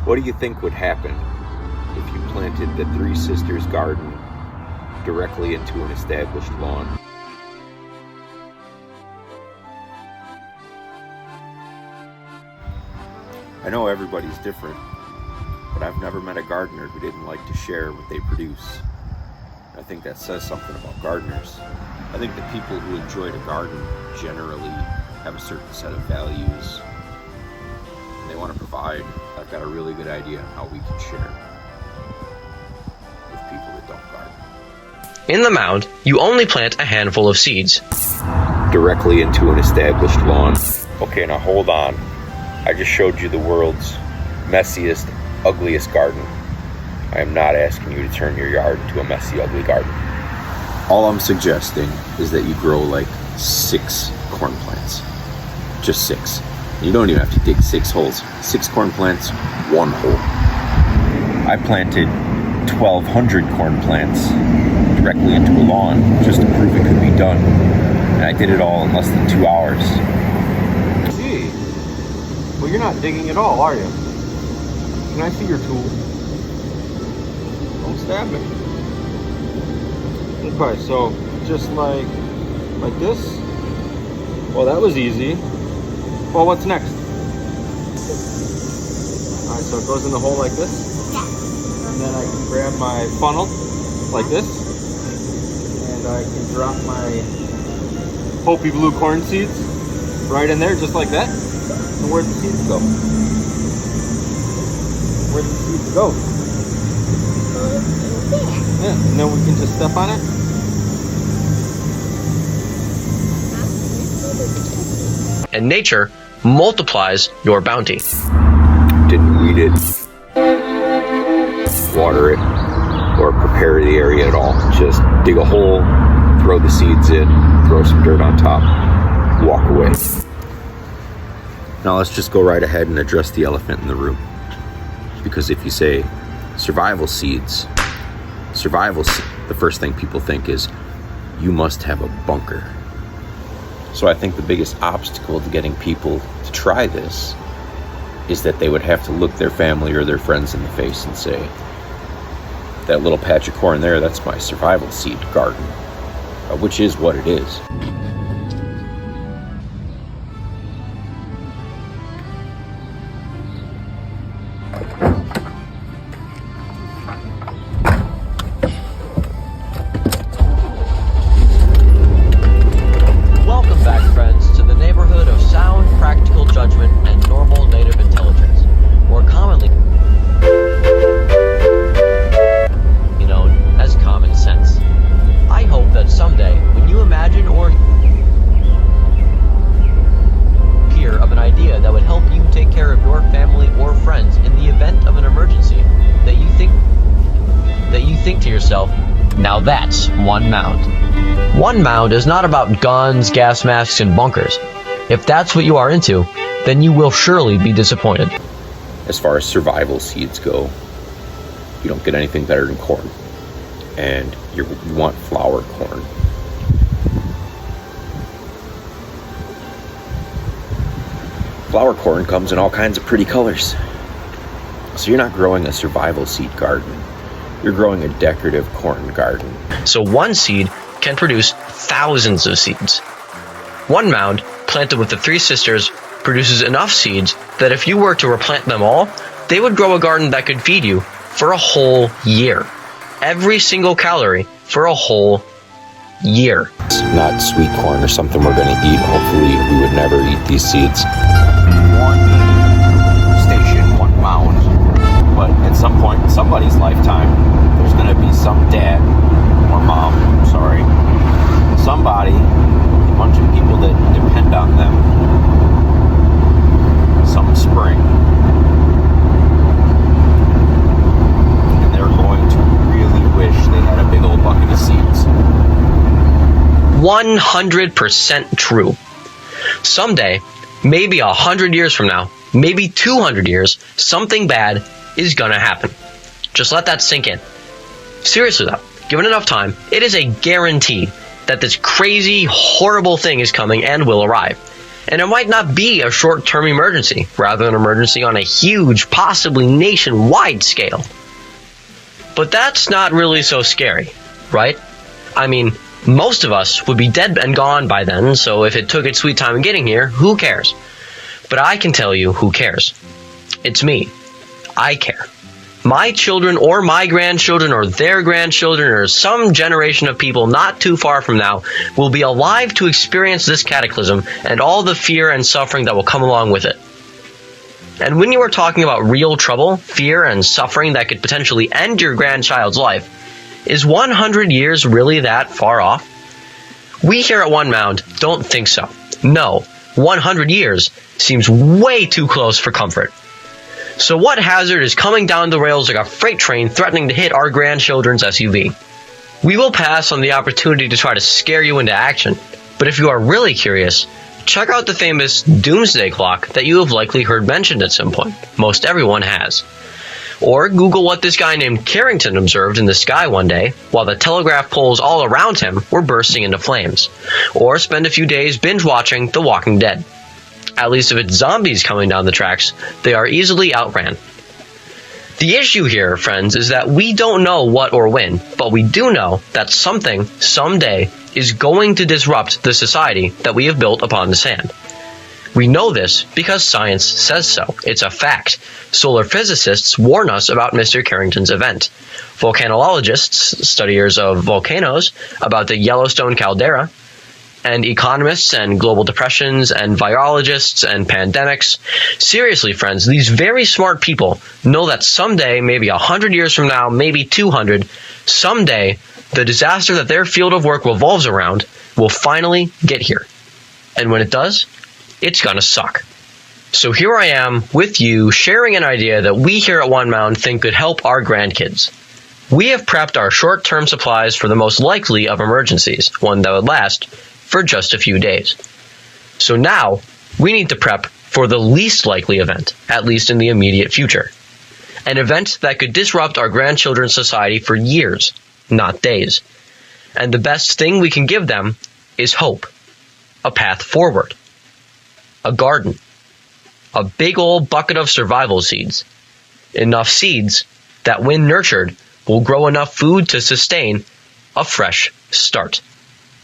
What do you think would happen if you planted the Three Sisters garden directly into an established lawn? I know everybody's different, but I've never met a gardener who didn't like to share what they produce. I think that says something about gardeners. I think the people who enjoy the garden generally have a certain set of values, and they want to provide. I've got a really good idea on how we can share with people that don't garden. In the mound, you only plant a handful of seeds. Directly into an established lawn. Okay, now hold on. I just showed you the world's messiest, ugliest garden. I am not asking you to turn your yard into a messy, ugly garden. All I'm suggesting is that you grow like 6 corn plants. Just 6. You don't even have to dig 6 holes. 6 corn plants, 1 hole. I planted 1,200 corn plants directly into a lawn just to prove it could be done. And I did it all in less than 2 hours. Gee, well, you're not digging at all, are you? Can I see your tool? Don't stab me. Okay, so just like this. Well, that was easy. Well, what's next? Alright, so it goes in the hole like this. Yeah. And then I can grab my funnel like this. And I can drop my Hopi Blue corn seeds right in there, just like that. And where'd the seeds go? Where'd the seeds go? Yeah, and then we can just step on it. And nature multiplies your bounty. Didn't weed it, water it, or prepare the area at all. Just dig a hole, throw the seeds in, throw some dirt on top, walk away. Now let's just go right ahead and address the elephant in the room. Because if you say survival seeds, the first thing people think is you must have a bunker. So I think the biggest obstacle to getting people to try this is that they would have to look their family or their friends in the face and say, that little patch of corn there, that's my survival seed garden, which is what it is. Welcome back, friends, to the neighborhood of sound, practical judgment, and normal native intelligence, more commonly known as common sense. I hope that someday, when you imagine or hear of an idea that would help you take care of your family or friends in the event of an emergency, that you think to yourself, now that's one mound. One mound is not about guns, gas masks, and bunkers. If that's what you are into, then you will surely be disappointed. As far as survival seeds go, you don't get anything better than corn. And you want flour corn. Flour corn comes in all kinds of pretty colors. So you're not growing a survival seed garden. You're growing a decorative corn garden. So one seed can produce thousands of seeds. One mound planted with the Three Sisters produces enough seeds that if you were to replant them all, they would grow a garden that could feed you for a whole year. Every single calorie for a whole year. It's not sweet corn or something we're going to eat. Hopefully we would never eat these seeds. One station, one mound. But at some point in somebody's lifetime, there's going to be some dad or mom, somebody, a bunch of people that depend on them some spring. And they're going to really wish they had a big old bucket of seeds. 100% true. Someday, maybe 100 years from now, maybe 200 years, something bad is gonna happen. Just let that sink in. Seriously though, given enough time, it is a guarantee that this crazy, horrible thing is coming and will arrive. And it might not be a short-term emergency, rather an emergency on a huge, possibly nationwide scale. But that's not really so scary, right? I mean, most of us would be dead and gone by then, so if it took its sweet time in getting here, who cares? But I can tell you who cares. It's me. I care. My children or my grandchildren or their grandchildren or some generation of people not too far from now will be alive to experience this cataclysm and all the fear and suffering that will come along with it. And when you are talking about real trouble, fear, and suffering that could potentially end your grandchild's life, is 100 years really that far off? We here at One Mound don't think so. No, 100 years seems way too close for comfort. So what hazard is coming down the rails like a freight train threatening to hit our grandchildren's SUV? We will pass on the opportunity to try to scare you into action, but if you are really curious, check out the famous doomsday clock that you have likely heard mentioned at some point. Most everyone has. Or Google what this guy named Carrington observed in the sky one day while the telegraph poles all around him were bursting into flames. Or spend a few days binge watching The Walking Dead. At least if it's zombies coming down the tracks, they are easily outran. The issue here, friends, is that we don't know what or when, but we do know that something, someday, is going to disrupt the society that we have built upon the sand. We know this because science says so. It's a fact. Solar physicists warn us about Mr. Carrington's event. Volcanologists, studiers of volcanoes, about the Yellowstone caldera, and economists and global depressions and virologists and pandemics. Seriously, friends, these very smart people know that someday, maybe 100 years from now, maybe 200, someday, the disaster that their field of work revolves around will finally get here. And when it does, it's gonna suck. So here I am with you sharing an idea that we here at One Mound think could help our grandkids. We have prepped our short-term supplies for the most likely of emergencies, one that would last for just a few days. So now, we need to prep for the least likely event, at least in the immediate future. An event that could disrupt our grandchildren's society for years, not days. And the best thing we can give them is hope. A path forward. A garden. A big old bucket of survival seeds. Enough seeds that when nurtured will grow enough food to sustain a fresh start.